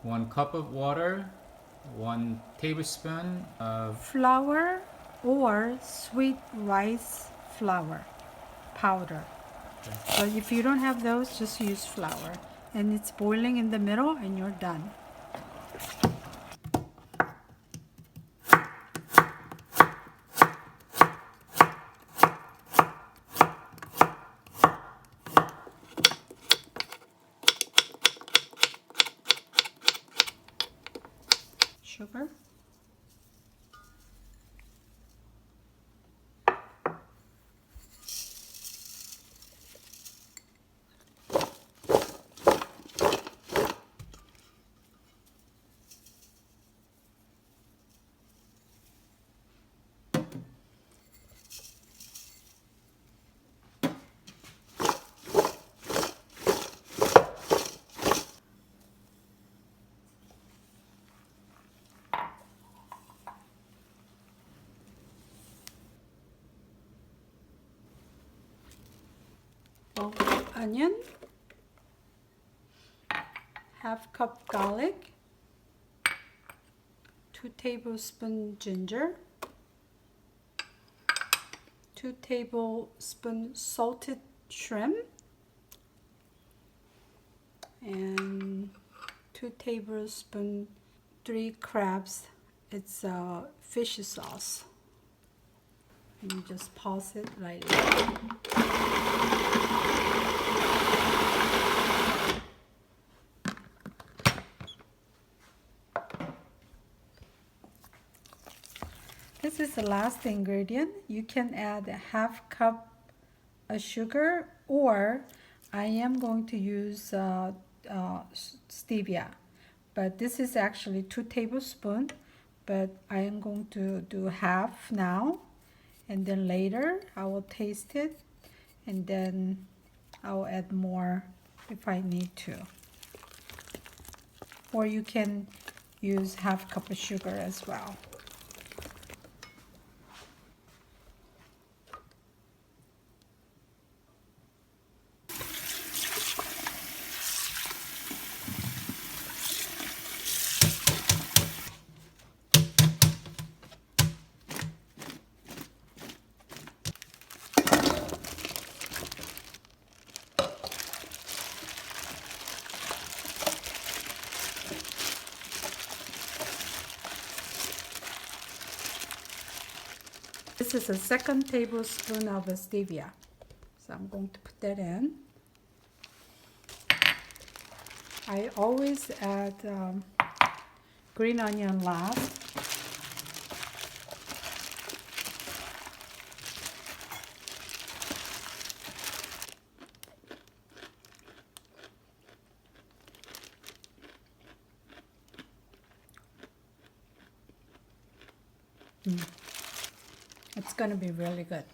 1 cup of water, 1 tablespoon of Flour or sweet rice flour powder. So if you don't have those, just use flour. And it's boiling in the middle and you're done. Sugar. Onion, half cup garlic, 2 tablespoons ginger, 2 tablespoons salted shrimp, and 2 tablespoons 3 crabs. It's fish sauce. And you just pulse it lightly. This is the last ingredient. You can add a half cup of sugar, or I am going to use stevia, but this is actually 2 tablespoons, but I am going to do half now, and then later I will taste it, and then I will add more if I need to. Or you can use half cup of sugar as well. This is a 2nd tablespoon of stevia. So I'm going to put that in. I always add green onion last. It's going to be really good.